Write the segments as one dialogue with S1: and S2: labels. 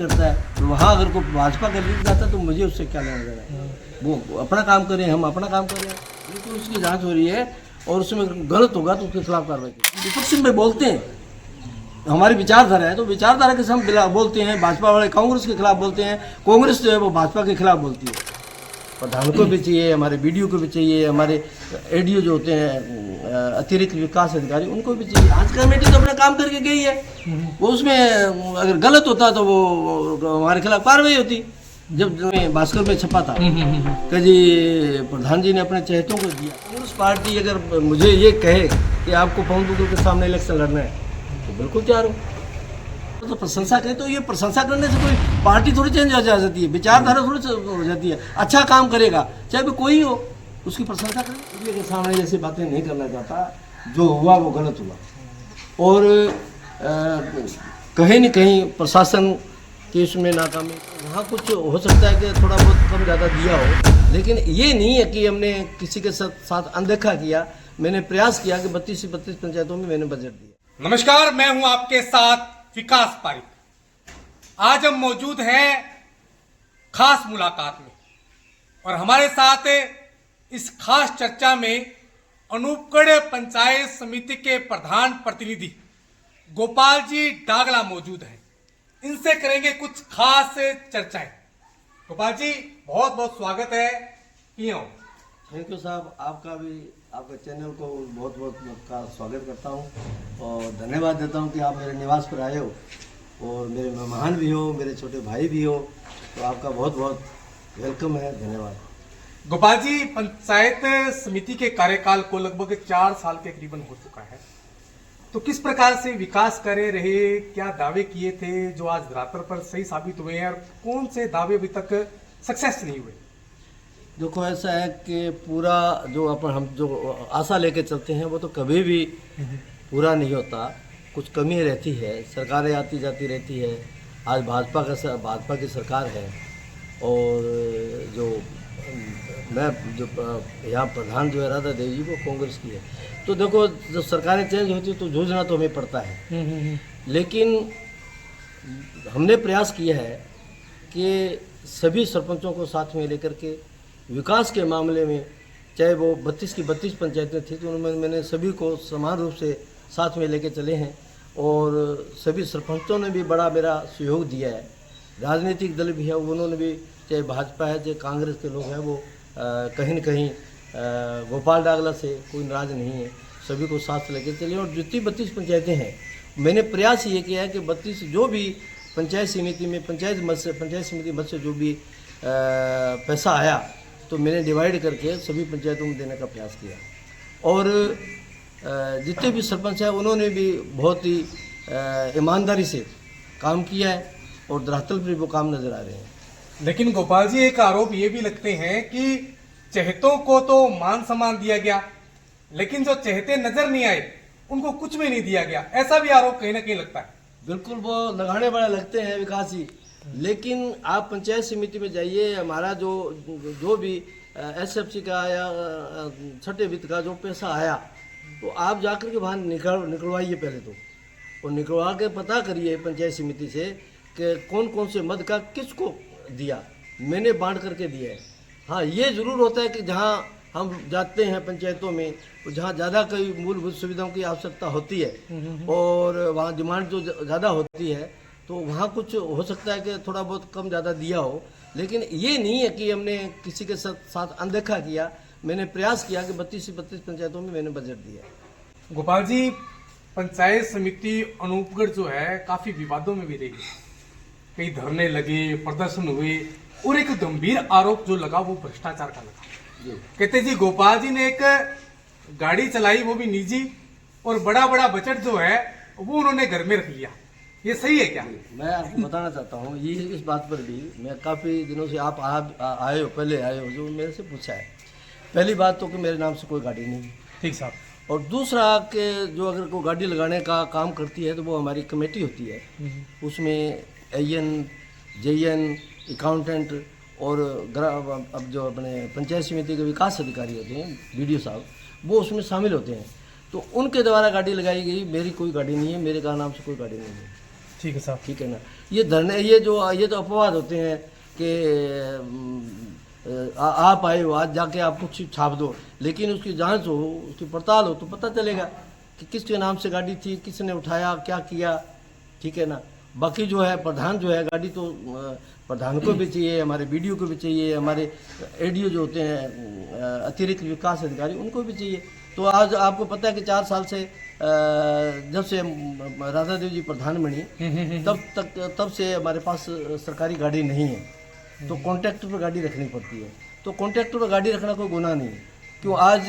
S1: करता है। वहाँ अगर कोई भाजपा का लीड जाता है तो मुझे उससे क्या लेना देना है। वो अपना काम करें, हम अपना काम करें। बिल्कुल उसकी जांच हो रही है और उसमें गलत होगा तो उसके खिलाफ कार्रवाई करें। विपक्ष में बोलते हैं, हमारी विचारधारा है तो विचारधारा के हम बोलते हैं। भाजपा वाले कांग्रेस के खिलाफ बोलते हैं, कांग्रेस जो है वो भाजपा के खिलाफ बोलती है। प्रधान को भी चाहिए, हमारे बीडीओ को भी चाहिए, हमारे एडीओ जो होते हैं अतिरिक्त विकास अधिकारी, उनको भी चाहिए। आज कमेटी तो अपना काम करके गई है, वो उसमें अगर गलत होता तो वो हमारे खिलाफ कार्रवाई होती। जब भास्कर में छपा था कि जी प्रधान जी ने अपने चहेतों को दिया। कांग्रेस पार्टी अगर मुझे ये कहे कि आपको पवन दुग्गल के सामने इलेक्शन लड़ना है तो बिल्कुल तैयार हो। तो प्रशंसा करें तो ये प्रशंसा करने से कोई पार्टी थोड़ी चेंज हो जाती है, विचारधारा थोड़ी हो जाती है। अच्छा काम करेगा चाहे वो कोई हो, उसकी प्रशंसा करें। मीडिया के सामने जैसी बातें नहीं करना चाहता, जो हुआ वो गलत हुआ। और कहीं न कहीं प्रशासन की उसमें नाकामी, वहाँ कुछ हो सकता है कि थोड़ा बहुत कम ज़्यादा दिया हो, लेकिन ये नहीं है कि हमने किसी के साथ अनदेखा किया। मैंने प्रयास किया कि 32 से 32 पंचायतों में मैंने बजट दिया।
S2: नमस्कार, मैं हूं आपके साथ विकास पारिक। आज हम मौजूद हैं खास मुलाकात में और हमारे साथ इस खास चर्चा में अनूपगढ़ पंचायत समिति के प्रधान प्रतिनिधि गोपाल जी डागला मौजूद हैं। इनसे करेंगे कुछ खास चर्चाएं। गोपाल जी, बहुत बहुत स्वागत है। क्यों?
S1: थैंक यू साहब, आपका भी, आपके चैनल को बहुत बहुत का स्वागत करता हूं और धन्यवाद देता हूं कि आप मेरे निवास पर आए हो और मेरे मेहमान भी हो, मेरे छोटे भाई भी हो, तो आपका बहुत बहुत वेलकम है। धन्यवाद।
S2: गोपाल जी, पंचायत समिति के कार्यकाल को लगभग 4 साल के करीबन हो चुका है, तो किस प्रकार से विकास करे रहे, क्या दावे किए थे जो आज धरातल पर सही साबित हुए हैं और कौन से दावे अभी तक सक्सेस नहीं हुए?
S1: देखो, ऐसा है कि पूरा जो हम जो आशा लेके चलते हैं वो तो कभी भी पूरा नहीं होता, कुछ कमी रहती है, सरकारें आती जाती रहती है। आज भाजपा की सरकार है और जो यहाँ प्रधान जो है राधा देवी जी, वो कांग्रेस की है। तो देखो, जब सरकारें चेंज होती है तो जूझना तो हमें पड़ता है, लेकिन हमने प्रयास किया है कि सभी सरपंचों को साथ में लेकर के विकास के मामले में, चाहे वो 32 की 32 पंचायतें थी, तो उनमें मैंने सभी को समान रूप से साथ में लेके चले हैं और सभी सरपंचों ने भी बड़ा मेरा सहयोग दिया है। राजनीतिक दल भी है, उन्होंने भी, चाहे भाजपा है चाहे कांग्रेस के लोग हैं, वो कहीं न कहीं गोपाल डागला से कोई नाराज नहीं है, सभी को साथ लेके चले। और जितनी 32 पंचायतें हैं, मैंने प्रयास ये किया है कि 32 जो भी पंचायत समिति में पंचायत समिति मद से जो भी पैसा आया तो मैंने डिवाइड करके सभी पंचायतों में देने का प्रयास किया। और जितने भी सरपंच हैं उन्होंने भी बहुत ही ईमानदारी से काम किया है और धरातल पर वो काम नजर आ रहे हैं।
S2: लेकिन गोपाल जी, एक आरोप ये भी लगते हैं कि चहेतों को तो मान सम्मान दिया गया, लेकिन जो चहेते नजर नहीं आए उनको कुछ भी नहीं दिया गया, ऐसा भी आरोप कहीं ना कहीं लगता है।
S1: बिल्कुल, वो लगाने वाले लगते हैं विकास जी, लेकिन आप पंचायत समिति में जाइए, हमारा जो भी एसएफसी का या छठे वित्त का जो पैसा आया, तो आप जाकर के बाहर निकलवाइए पहले तो, और निकलवा के पता करिए पंचायत समिति से कि कौन कौन से मद का किसको दिया। मैंने बांट करके दिया है। हाँ, ये ज़रूर होता है कि जहाँ हम जाते हैं पंचायतों में, जहाँ ज़्यादा कोई मूलभूत सुविधाओं की आवश्यकता होती है और वहाँ डिमांड जो ज़्यादा होती है, तो वहाँ कुछ हो सकता है कि थोड़ा बहुत कम ज़्यादा दिया हो, लेकिन ये नहीं है कि हमने किसी के साथ अनदेखा किया। मैंने प्रयास किया कि 32 से 32 पंचायतों में मैंने बजट दिया।
S2: गोपाल जी, पंचायत समिति अनूपगढ़ जो है काफी विवादों में भी रही, कई धरने लगे, प्रदर्शन हुए और एक गंभीर आरोप जो लगा वो भ्रष्टाचार का लगा। कहते जी गोपाल जी ने एक गाड़ी चलाई, वो भी निजी, और बड़ा बड़ा बजट जो है वो उन्होंने घर में रख लिया, ये सही है क्या?
S1: मैं आपको बताना चाहता हूँ, ये इस बात पर भी मैं काफ़ी दिनों से, आप आए हो, पहले आए हो, जो मेरे से पूछा है। पहली बात तो कि मेरे नाम से कोई गाड़ी नहीं।
S2: ठीक साहब।
S1: और दूसरा कि जो अगर कोई गाड़ी लगाने का काम करती है तो वो हमारी कमेटी होती है, उसमें AN, JN, अकाउंटेंट और अब जो अपने पंचायत समिति के विकास अधिकारी होते हैं, BDO साहब, वो उसमें शामिल होते हैं। तो उनके द्वारा गाड़ी लगाई गई, मेरी कोई गाड़ी नहीं है, मेरे का नाम से कोई गाड़ी नहीं है।
S2: ठीक है साहब।
S1: ठीक है ना। ये धरने ये तो अपवाद होते हैं कि आप आए हो आज जाके आप कुछ छाप दो, लेकिन उसकी जांच हो, उसकी पड़ताल हो तो पता चलेगा कि किसके नाम से गाड़ी थी, किसने उठाया, क्या किया। ठीक है ना। बाकी जो है प्रधान जो है गाड़ी तो प्रधान को भी चाहिए, हमारे बीडीओ को भी चाहिए, हमारे एडीओ जो होते हैं अतिरिक्त विकास अधिकारी उनको भी चाहिए। तो आज आपको पता है कि 4 साल से जब से राधा देव जी प्रधान बनी तब से हमारे पास सरकारी गाड़ी नहीं है, तो कॉन्ट्रैक्टर पर गाड़ी रखनी पड़ती है। तो कॉन्ट्रैक्टर पर गाड़ी रखना कोई गुनाह नहीं है। क्यों आज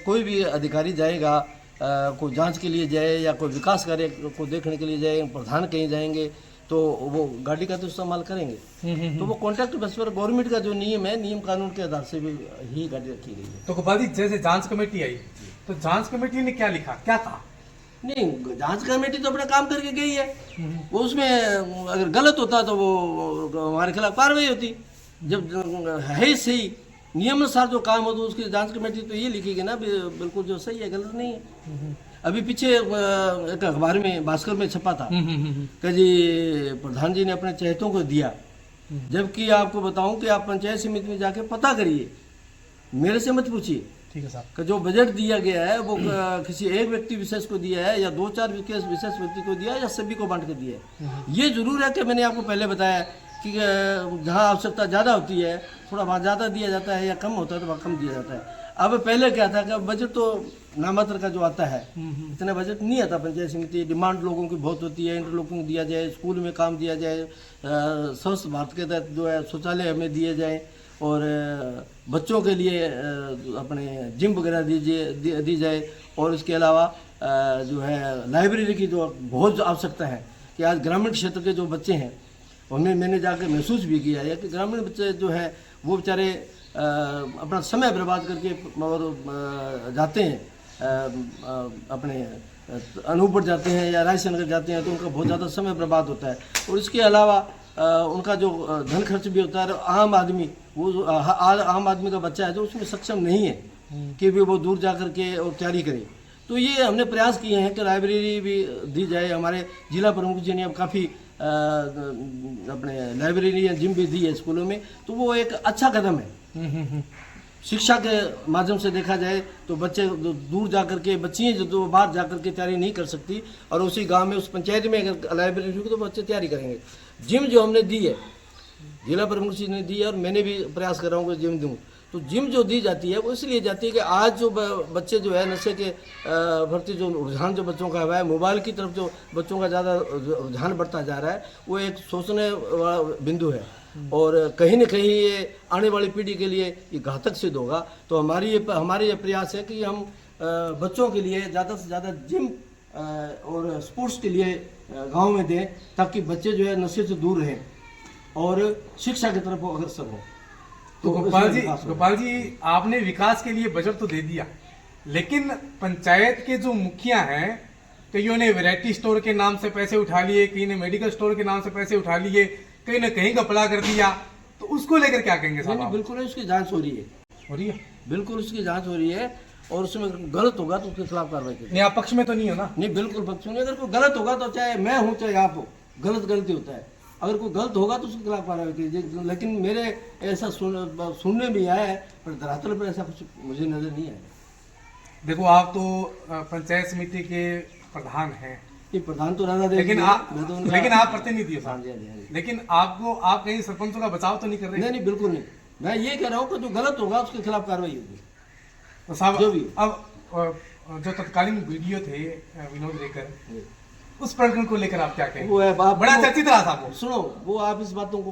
S1: कोई भी अधिकारी जाएगा, कोई जांच के लिए जाए या कोई विकास कार्य को देखने के लिए जाए, प्रधान कहीं जाएंगे तो वो गाड़ी का तो इस्तेमाल करेंगे। तो वो कॉन्ट्रैक्ट बेस पर गवर्नमेंट का जो नियम है, नियम कानून के आधार से भी ही गाड़ी रखी गई है।
S2: तो गोपाल जी, जैसे जांच कमेटी आई तो जांच कमेटी ने क्या लिखा, क्या कहा?
S1: नहीं, जांच कमेटी तो अपना काम करके गई है। वो उसमें अगर गलत होता तो वो हमारे खिलाफ कार्रवाई होती। जब है सही नियमानुसार जो काम हो तो उसकी जांच कमेटी तो ये लिखेगी ना बिल्कुल जो सही है, गलत नहीं है। अभी पीछे एक अखबार में भास्कर में छपा था कि जी प्रधान जी ने अपने चहेतों को दिया, जबकि आपको बताऊं कि आप पंचायत समिति में जाके पता करिए, मेरे से मत पूछिए।
S2: ठीक है साहब।
S1: कि जो बजट दिया गया है वो किसी एक व्यक्ति विशेष को दिया है या 2-4 विशेष व्यक्ति को दिया है या सभी को बांट के दिया है। ये जरूर है कि मैंने आपको पहले बताया कि जहाँ आवश्यकता ज़्यादा होती है थोड़ा वहाँ ज़्यादा दिया जाता है, या कम होता है तो वहाँ कम दिया जाता है। अब पहले क्या था कि बजट तो नामात्र का जो आता है, इतना बजट नहीं आता। पंचायत समिति डिमांड लोगों की बहुत होती है, इंटरलॉकिंग दिया जाए, स्कूल में काम दिया जाए, स्वच्छ भारत के तहत जो है शौचालय हमें दिए जाए, और बच्चों के लिए अपने जिम वगैरह दी जाए, और इसके अलावा जो है लाइब्रेरी की जो बहुत आवश्यकता है कि आज ग्रामीण क्षेत्र के जो बच्चे हैं उनमें मैंने जाकर महसूस भी किया है कि ग्रामीण बच्चे जो है वो बेचारे अपना समय बर्बाद करके और जाते हैं, अपने अनूपपुर जाते हैं या रायशनगर जाते हैं, तो उनका बहुत ज़्यादा समय बर्बाद होता है। और इसके अलावा उनका जो धन खर्च भी होता है। आम आदमी आम आदमी का बच्चा है जो उसमें सक्षम नहीं है कि भी वो दूर जा कर के और तैयारी करे। तो ये हमने प्रयास किए हैं कि लाइब्रेरी भी दी जाए। हमारे जिला प्रमुख जी ने अब काफ़ी अपने लाइब्रेरी या जिम भी दी है स्कूलों में, तो वो एक अच्छा कदम है। शिक्षा के माध्यम से देखा जाए तो बच्चे दूर जा कर के बच्चियाँ जो बाहर जा कर के तैयारी नहीं कर सकती, और उसी गांव में उस पंचायत में अगर लाइब्रेरी होगी तो बच्चे तैयारी करेंगे। जिम जो हमने दी है, जिला प्रमुख जी ने दी है, और मैंने भी प्रयास कर रहा हूँ कि जिम दूँ। तो जिम जो दी जाती है वो इसलिए जाती है कि आज जो बच्चे जो है नशे के प्रति जो रुझान जो बच्चों का है, मोबाइल की तरफ जो बच्चों का ज़्यादा रुझान बढ़ता जा रहा है, वो एक सोचने वाला बिंदु है, और कहीं न कहीं ये आने वाली पीढ़ी के लिए ये घातक सिद्ध होगा। तो हमारी ये प्रयास है कि हम बच्चों के लिए ज़्यादा से ज़्यादा जिम और स्पोर्ट्स के लिए गाँव में दें, ताकि बच्चे जो है नशे से दूर रहें और शिक्षा की तरफ अग्रसर हों।
S2: तो गोपाल जी आपने विकास के लिए बजट तो दे दिया, लेकिन पंचायत के जो मुखिया हैं कईयों ने वैरायटी स्टोर के नाम से पैसे उठा लिए, कहीं ने मेडिकल स्टोर के नाम से पैसे उठा लिए, कहीं न कहीं घपला कर दिया, तो उसको लेकर क्या कहेंगे साहब?
S1: बिल्कुल उसकी जांच हो रही है, बिल्कुल उसकी जांच हो रही है, और उसमें गलत होगा तो उसके खिलाफ कार्रवाई करेंगे।
S2: नहीं, आप पक्ष में तो नहीं हो ना?
S1: नहीं, बिल्कुल पक्ष में। अगर कोई गलत होगा तो चाहे मैं हूँ चाहे आप हो, गलती होता है। अगर कोई गलत होगा तो उसके खिलाफ कार्रवाई कीजिए। लेकिन मेरे ऐसा सुनने में आया है, पर धरातल पर ऐसा कुछ मुझे नजर नहीं आया।
S2: देखो, आप तो पंचायत समिति के प्रधान हैं।
S1: ये प्रधान तो राधा देव,
S2: लेकिन आप प्रतिनिधि हो।
S1: हाँ जी।
S2: लेकिन आप कहीं सरपंचों का बचाव तो नहीं कर रहे?
S1: नहीं, बिल्कुल नहीं। मैं ये कह रहा हूँ कि जो गलत होगा उसके खिलाफ कार्रवाई होगी।
S2: तो साहब, जो भी अब जो तत्कालीन वीडियो थे विनोद रेकर, उस प्रकरण को लेकर आप क्या कहें?
S1: वो है
S2: बड़ा चर्चित रहा था वो।
S1: सुनो, वो आप इस बातों को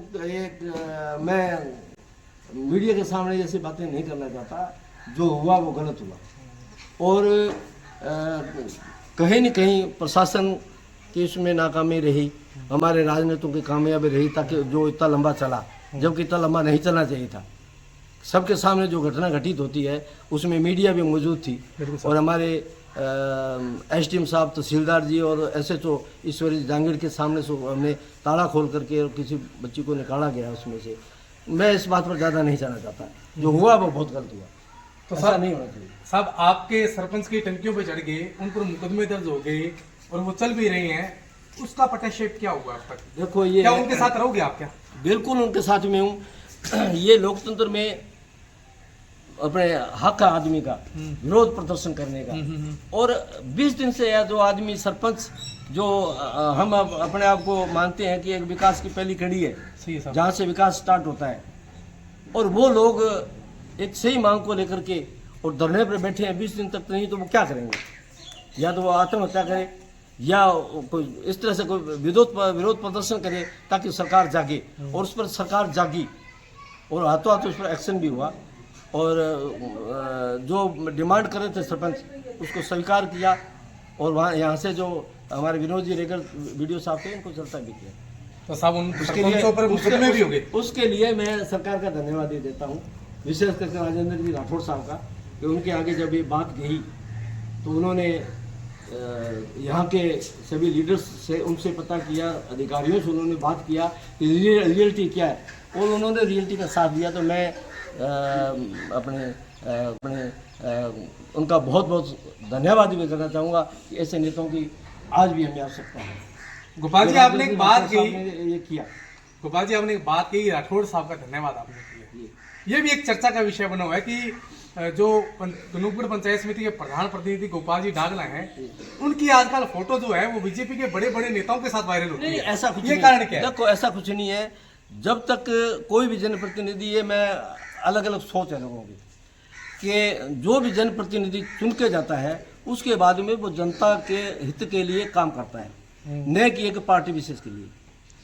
S1: मैं मीडिया के सामने ऐसी बातें नहीं करना चाहता। जो हुआ वो गलत हुआ, और कहीं न कहीं प्रशासन की इसमें नाकामी रही, हमारे राजनीतियों की कामयाबी रही, ताकि जो इतना लंबा चला, जबकि इतना लंबा नहीं चलना चाहिए था। सबके सामने जो घटना घटित होती है उसमें मीडिया भी मौजूद थी, और हमारे एसडीएम साहब, तहसीलदार जी और एसएचओ ईश्वरी जांगीड़ के सामने से हमने ताला खोल करके और किसी बच्ची को निकाला गया उसमें से। मैं इस बात पर ज़्यादा नहीं जाना चाहता। जो हुआ वो बहुत गलत हुआ, तो ऐसा नहीं होना चाहिए।
S2: साहब, आपके सरपंच की टंकियों पर चढ़ गए, उन पर मुकदमे दर्ज हो गए और वो चल भी रहे हैं, उसका पटाक्षेप क्या हुआ अब तक?
S1: देखो ये
S2: क्या उनके साथ रहोगे आप क्या?
S1: बिल्कुल उनके साथ में हूँ। ये लोकतंत्र में अपने हक है आदमी का विरोध प्रदर्शन करने का। और 20 दिन से यह जो आदमी सरपंच जो हम अपने आप को मानते हैं कि एक विकास की पहली कड़ी है,
S2: सही है साहब।
S1: जहाँ से विकास स्टार्ट होता है, और वो लोग एक सही मांग को लेकर के और धरने पर बैठे हैं 20 दिन तक, नहीं तो वो क्या करेंगे? या तो वो आत्महत्या करे या कोई इस तरह से कोई विरोध प्रदर्शन करे ताकि सरकार जागे। और उस पर सरकार जागी और हाथों हाथ उस पर एक्शन भी हुआ। और जो डिमांड कर रहे थे सरपंच उसको स्वीकार किया। और वहाँ यहाँ से जो हमारे विनोद जी रेगर वीडियो साहब थे उनको चर्चा भी किया।
S2: तो साहब उन
S1: उसके लिए
S2: सरपंचों पर मुकदमे भी हो गए।
S1: उसके लिए मैं सरकार का धन्यवाद दे देता हूँ, विशेष करके राजेंद्र जी राठौड़ साहब का, कि उनके आगे जब ये बात गई तो उन्होंने यहाँ के सभी लीडर्स से उनसे पता किया, अधिकारियों से उन्होंने बात किया कि रियलिटी क्या है, और उन्होंने रियलिटी का साथ दिया। तो मैं उनका बहुत बहुत धन्यवाद भी करना चाहूँगा कि ऐसे नेताओं की आज भी हमें आवश्यकता है।
S2: गोपाल जी आपने एक बात कही,
S1: ये किया।
S2: गोपाल जी आपने एक बात कही, राठौड़ साहब का धन्यवाद आपने किया। ये भी एक चर्चा का विषय बना हुआ है कि जो गनूपगढ़ पंचायत समिति के प्रधान प्रतिनिधि गोपाल जी डागला हैं, उनकी आजकल फोटो जो है वो बीजेपी के बड़े बड़े नेताओं के साथ वायरल होती है।
S1: ऐसा कुछ
S2: ये
S1: नहीं,
S2: कारण क्या है?
S1: देखो ऐसा कुछ नहीं है। जब तक कोई भी जनप्रतिनिधि, ये मैं अलग अलग सोच है लोगों की, कि जो भी जनप्रतिनिधि चुन के जाता है उसके बाद में वो जनता के हित के लिए काम करता है, न कि एक पार्टी विशेष के लिए।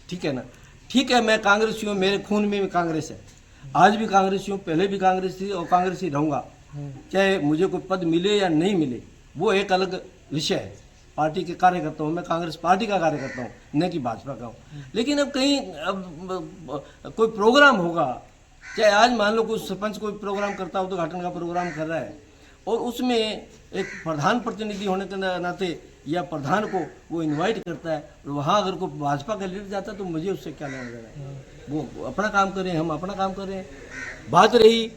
S1: ठीक है ना? ठीक है, मैं कांग्रेसी हूँ, मेरे खून में भी कांग्रेस है, आज भी कांग्रेसी हूँ, पहले भी कांग्रेस थी और कांग्रेसी रहूँगा। चाहे मुझे कोई पद मिले या नहीं मिले वो एक अलग विषय है। पार्टी के कार्यकर्ता हूँ, मैं कांग्रेस पार्टी का कार्यकर्ता हूँ, न कि भाजपा का हूँ। लेकिन अब कहीं कोई प्रोग्राम होगा, चाहे आज मान लो कोई सरपंच कोई प्रोग्राम करता हो, उद्घाटन का प्रोग्राम कर रहा है, और उसमें एक प्रधान प्रतिनिधि होने के नाते या प्रधान को वो इनवाइट करता है, और वहाँ अगर कोई भाजपा का लीडर जाता है तो मुझे उससे क्या लेना देना है? वो अपना काम करें, हम अपना काम करें। बात रही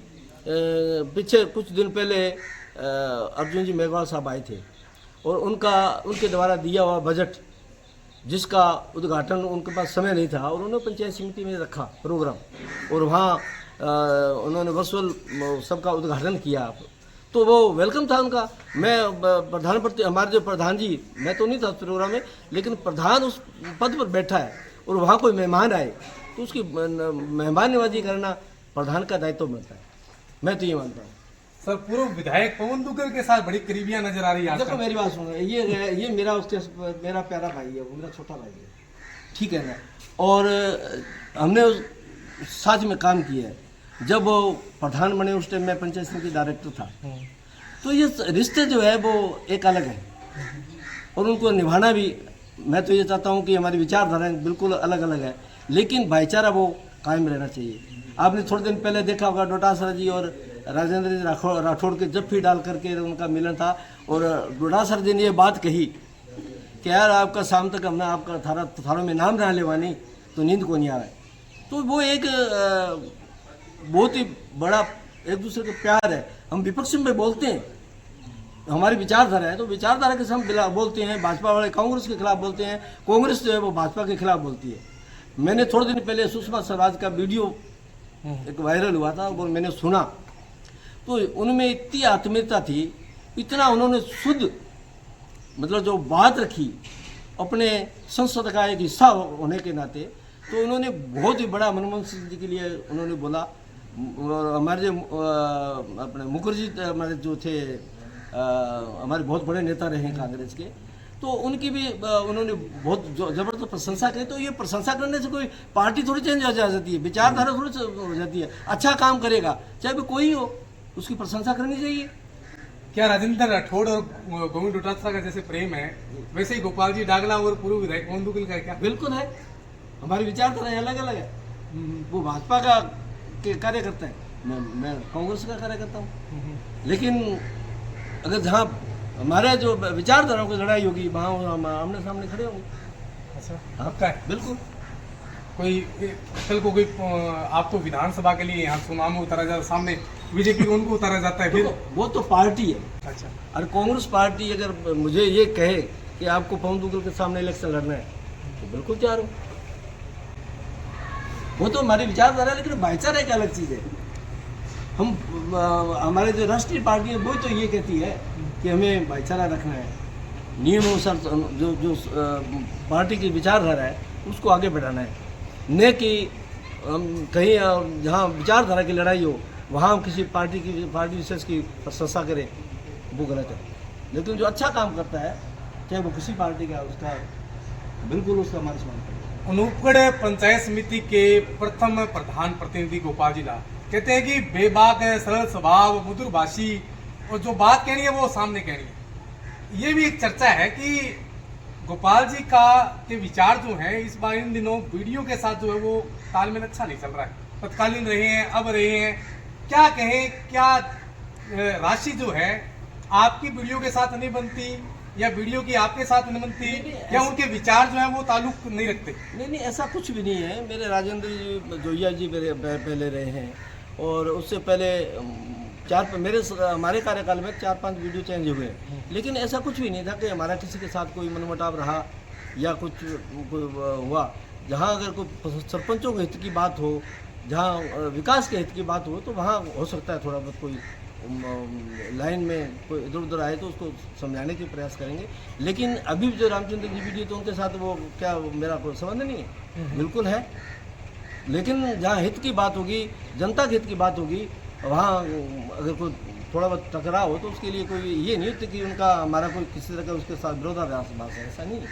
S1: पीछे कुछ दिन पहले अर्जुन जी मेघवाल साहब आए थे, और उनके द्वारा दिया हुआ बजट जिसका उद्घाटन उनके पास समय नहीं था, और उन्होंने पंचायत समिति में रखा प्रोग्राम, और वहाँ उन्होंने वर्चुअल सबका उद्घाटन किया, तो वो वेलकम था उनका। मैं हमारे जो प्रधान जी, मैं तो नहीं था प्रोग्राम में, लेकिन प्रधान उस पद पर बैठा है और वहाँ कोई मेहमान आए तो उसकी मेहमान नवाजी करना प्रधान का दायित्व बनता है। मैं तो ये मानता हूँ।
S2: सर, पूर्व विधायक पवन दुग्गल के साथ बड़ी करीबियां नजर आ रही है
S1: देखो मेरी बात सुनो, ये मेरा प्यारा भाई है, वो मेरा छोटा भाई है, ठीक है ना? और हमने साथ में काम किया है। जब वो प्रधान बने उस टाइम मैं पंचायत समिति डायरेक्टर था, तो ये रिश्ते जो है वो एक अलग है, और उनको निभाना भी, मैं तो ये चाहता हूँ कि हमारी विचारधाराएं बिल्कुल अलग अलग है, लेकिन भाईचारा वो कायम रहना चाहिए। आपने थोड़े दिन पहले देखा होगा डोटासरा जी और राजेंद्र जी राठौड़ के जप्फी डाल करके उनका मिलन था, और डोटासरा जी ने ये बात कही कि यार आपका शाम तक हमने आपका थारों में नाम रहा लेवानी तो नींद को नहीं आ रहा है। तो वो एक बहुत ही बड़ा एक दूसरे का प्यार है। हम विपक्ष में बोलते हैं, हमारी विचारधारा है, तो विचारधारा के साथ बोलते हैं। भाजपा वाले कांग्रेस के खिलाफ बोलते हैं, कांग्रेस जो है वो भाजपा के खिलाफ बोलती है। मैंने थोड़े दिन पहले सुषमा स्वराज का वीडियो एक वायरल हुआ था, वो मैंने सुना, तो उनमें इतनी आत्मीयता थी, इतना उन्होंने शुद्ध मतलब जो बात रखी अपने संसद का एक हिस्सा होने के नाते, तो उन्होंने बहुत ही बड़ा मनमोहन सिंह जी के लिए उन्होंने बोला। हमारे जो अपने मुखर्जी हमारे जो थे हमारे बहुत बड़े नेता रहे कांग्रेस के, तो उनकी भी उन्होंने बहुत जबरदस्त प्रशंसा की। तो ये प्रशंसा करने से कोई पार्टी थोड़ी चेंज हो जाती है, विचारधारा थोड़ी हो जाती है। अच्छा काम करेगा चाहे वो कोई हो, उसकी प्रशंसा करनी चाहिए।
S2: क्या राजेंद्र राठौड़ और गोविंद डोटासरा का जैसे प्रेम है, वैसे ही गोपाल जी डागला और पूर्व विधायक पवन दुग्गल का क्या? बिल्कुल
S1: है, हमारी विचारधारा अलग अलग है। वो भाजपा का के कार्यकर्ता है, मैं कांग्रेस का कार्यकर्ता हूँ। लेकिन अगर जहाँ हमारे जो विचारधाराओं की लड़ाई होगी वहाँ हम आमने सामने खड़े होंगे।
S2: अच्छा,
S1: आपका है बिल्कुल।
S2: कोई कल को कोई आपको विधानसभा के लिए यहाँ चुनाव में उतारा जाए, सामने बीजेपी को उनको उतारा जाता है, फिर
S1: वो तो पार्टी है।
S2: अच्छा,
S1: और कांग्रेस पार्टी अगर मुझे ये कहे कि आपको पवन दुग्गल के सामने इलेक्शन लड़ना है, तो बिल्कुल तैयार हूँ। वो तो हमारी विचारधारा है, लेकिन भाईचारा एक अलग चीज़ है। हम हमारे जो राष्ट्रीय पार्टी है वो तो ये कहती है कि हमें भाईचारा रखना है, नियम अनुसार जो पार्टी की विचारधारा है उसको आगे बढ़ाना है, न कि हम कहीं जहाँ विचारधारा की लड़ाई हो वहाँ हम किसी पार्टी विशेष की प्रशंसा करें, वो गलत है। लेकिन जो अच्छा काम करता है चाहे वो किसी पार्टी का, उसका बिल्कुल उसका मान सम्मान करें।
S2: अनूपगढ़ पंचायत समिति के प्रथम प्रधान प्रतिनिधि गोपाल जी लाल कहते हैं कि बेबाक है, सरल स्वभाव, मधुर भाषी, और जो बात कहनी है वो सामने कहनी है। ये भी एक चर्चा है कि गोपाल जी के विचार जो हैं इस बार इन दिनों वीडियो के साथ जो है वो तालमेल अच्छा नहीं चल रहा है। तत्कालीन रहे हैं, अब रहे हैं, क्या कहें, क्या राशि जो है आपकी वीडियो के साथ नहीं बनती या वीडियो की आपके साथ नहीं बनती, या उनके विचार जो है वो ताल्लुक नहीं रखते?
S1: नहीं, ऐसा कुछ भी नहीं है। मेरे राजेंद्र जी जोहिया जी मेरे पहले रहे हैं, और उससे पहले हमारे कार्यकाल में 4-5 वीडियो चेंज हुए, लेकिन ऐसा कुछ भी नहीं था कि हमारा किसी के साथ कोई मनमुटाव रहा या कुछ हुआ। जहाँ अगर कोई सरपंचों के हित की बात हो, जहाँ विकास के हित की बात हो, तो वहाँ हो सकता है थोड़ा बहुत कोई लाइन में कोई इधर उधर आए तो उसको समझाने के प्रयास करेंगे। लेकिन अभी जो रामचंद्र जी वीडियो तो उनके साथ वो क्या मेरा कोई संबंध नहीं है, बिल्कुल है। लेकिन जहाँ हित की बात होगी, जनता के हित की बात होगी, वहाँ अगर कोई थोड़ा बहुत टकराव हो तो उसके लिए कोई ये नहीं होता कि उनका हमारा कोई किसी तरह का उसके साथ विरोधाभास है, ऐसा नहीं है।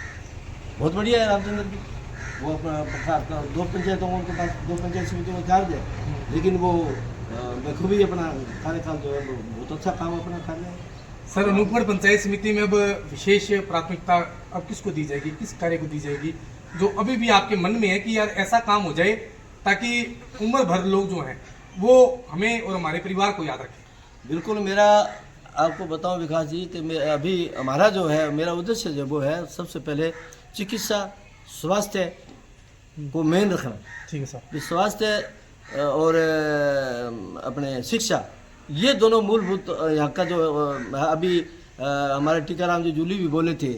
S1: बहुत बढ़िया है रामचंद्र जी, वो अपना 2 पंचायतों को उनके पास 2 पंचायत समितियों में चार्ज है, लेकिन वो बखूबी अपना कार्यकाल जो है वो बहुत अच्छा काम अपना कर रहे हैं।
S2: सर, अनूपगढ़ पंचायत समिति में अब विशेष प्राथमिकता अब किसको दी जाएगी, किस कार्य को दी जाएगी जो अभी भी आपके मन में है कि यार ऐसा काम हो जाए ताकि उम्र भर लोग जो हैं वो हमें और हमारे परिवार को याद रखें?
S1: बिल्कुल, मेरा आपको बताऊं विकास जी कि अभी हमारा जो है मेरा उद्देश्य जो वो है सबसे पहले चिकित्सा स्वास्थ्य को मेन रखना।
S2: ठीक है सर।
S1: स्वास्थ्य और अपने शिक्षा, ये दोनों मूलभूत यहाँ का जो अभी हमारे टीकाराम जी जूली भी बोले थे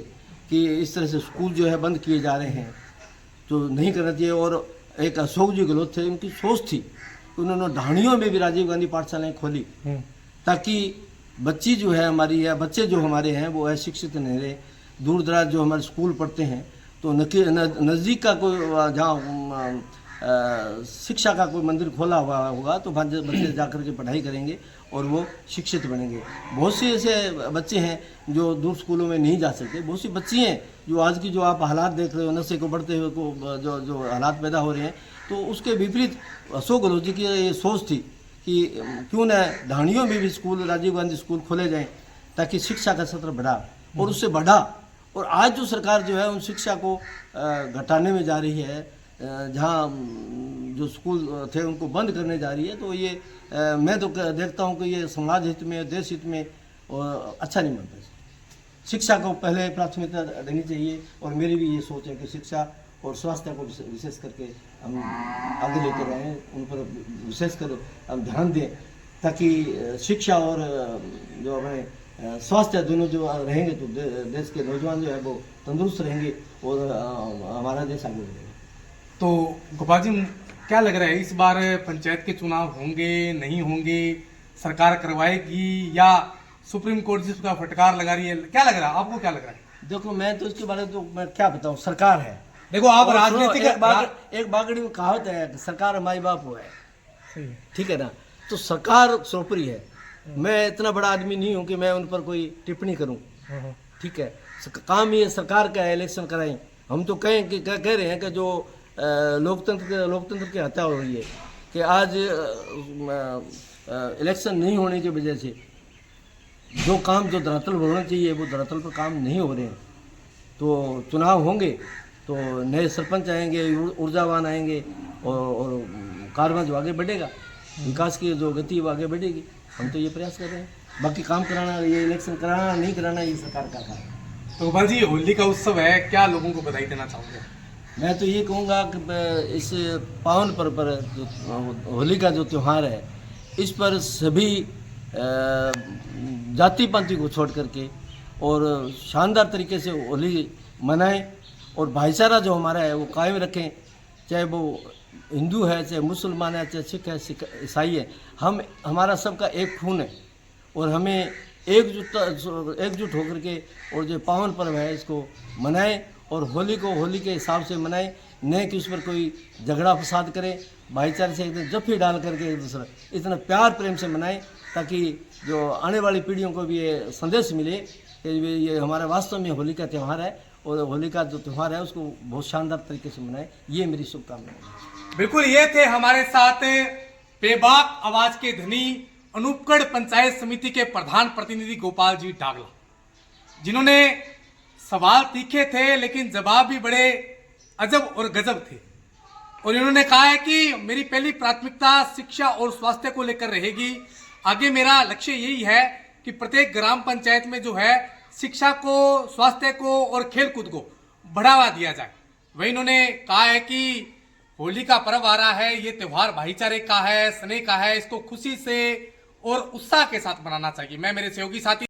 S1: कि इस तरह से स्कूल जो है बंद किए जा रहे हैं, तो नहीं करना चाहिए। और एक अशोक जी गहलोत थे, उनकी सोच थी, उन्होंने ढाणियों में भी राजीव गांधी पाठशालाएं खोली ताकि बच्ची जो है हमारी या बच्चे जो हमारे हैं वो अशिक्षित नहीं रहे। दूर दराज जो हमारे स्कूल पढ़ते हैं तो नज़दीक का कोई जहाँ शिक्षा का कोई मंदिर खोला हुआ होगा तो बच्चे जाकर के पढ़ाई करेंगे और वो शिक्षित बनेंगे। बहुत से ऐसे बच्चे हैं जो दूर स्कूलों में नहीं जा सकते, बहुत सी बच्ची हैं जो आज की जो आप हालात देख रहे हो, नशे को बढ़ते हुए को जो हालात पैदा हो रहे हैं, तो उसके विपरीत अशोक गहलोत जी की ये सोच थी कि क्यों न ढाणियों में भी स्कूल, राजीव गांधी स्कूल खोले जाएं ताकि शिक्षा का सत्र बढ़ा, और उससे बढ़ा। और आज जो सरकार जो है उन शिक्षा को घटाने में जा रही है, जहाँ जो स्कूल थे उनको बंद करने जा रही है, तो ये मैं तो देखता हूँ कि ये समाज हित में, देश हित में अच्छा नहीं मानता। शिक्षा को पहले प्राथमिकता देनी चाहिए, और मेरी भी ये सोच है कि शिक्षा और स्वास्थ्य को विशेष करके हम आगे लेकर रहें, उन पर विशेष कर हम ध्यान दें ताकि शिक्षा और जो हमें स्वास्थ्य दोनों जो रहेंगे तो देश के नौजवान जो है वो तंदुरुस्त रहेंगे और हमारा देश आगे बढ़ेगा।
S2: तो गोपाल जी, क्या लग रहा है इस बार पंचायत के चुनाव होंगे नहीं होंगे, सरकार करवाएगी या सुप्रीम कोर्ट जिसका फटकार लगा रही है, क्या लग रहा है आपको, क्या लग रहा है?
S1: देखो, मैं तो इसके बारे में तो मैं क्या बताऊं, सरकार है।
S2: देखो आप राजनीतिक
S1: एक बागड़ी में कहावत है कि सरकार माई बाप हो है,
S2: सही है,
S1: ठीक है ना। तो सरकार सर्वोपरि है। मैं इतना बड़ा आदमी नहीं हूं कि मैं उन पर कोई टिप्पणी करूं, ठीक है। काम ये सरकार का है, इलेक्शन कराएं। हम तो कह रहे हैं कि जो लोकतंत्र की हत्या हो रही है कि आज इलेक्शन नहीं होने की वजह से जो काम जो धरातल पर होना चाहिए वो धरातल पर काम नहीं हो रहे हैं। तो चुनाव होंगे तो नए सरपंच आएंगे, ऊर्जावान आएंगे और कारवां जो आगे बढ़ेगा, विकास की जो गति वो आगे बढ़ेगी। हम तो ये प्रयास कर रहे हैं। बाकी काम कराना, ये इलेक्शन कराना नहीं कराना, ये सरकार का काम है।
S2: तो गोपाल जी, होली का उत्सव है, क्या लोगों को बधाई देना चाहोगे?
S1: मैं तो ये कहूँगा कि इस पावन पर्व पर जो होली का जो त्यौहार है, इस पर सभी जाति पाति को छोड़ करके और शानदार तरीके से होली मनाएं और भाईचारा जो हमारा है वो कायम रखें, चाहे वो हिंदू है, चाहे मुसलमान है, चाहे सिख है, ईसाई है। हम हमारा सबका एक खून है और हमें एकजुट होकर के और जो पावन पर्व है इसको मनाएं और होली को होली के हिसाब से मनाएं, न कि उस पर कोई झगड़ा फसाद करें। भाईचारे से एकदम जफ्फी डाल करके एक दूसरा इतना प्यार प्रेम से मनाएं, ताकि जो आने वाली पीढ़ियों को भी ये संदेश मिले कि ये हमारा वास्तव में होली का त्यौहार है और होली का जो त्यौहार है उसको बहुत शानदार तरीके से मनाएं। ये मेरी शुभकामनाएं।
S2: बिल्कुल, ये थे हमारे साथ बेबाक आवाज के धनी अनूपगढ़ पंचायत समिति के प्रधान प्रतिनिधि गोपाल जी डागला, जिन्होंने सवाल तीखे थे लेकिन जवाब भी बड़े अजब और गजब थे। और इन्होंने कहा है कि मेरी पहली प्राथमिकता शिक्षा और स्वास्थ्य को लेकर रहेगी। आगे मेरा लक्ष्य यही है कि प्रत्येक ग्राम पंचायत में जो है शिक्षा को, स्वास्थ्य को और खेल कूद को बढ़ावा दिया जाए। वही इन्होंने कहा है कि होली का पर्व आ रहा है, ये त्योहार भाईचारे का है, स्नेह का है, इसको खुशी से और उत्साह के साथ मनाना चाहिए। मैं मेरे सहयोगी साथी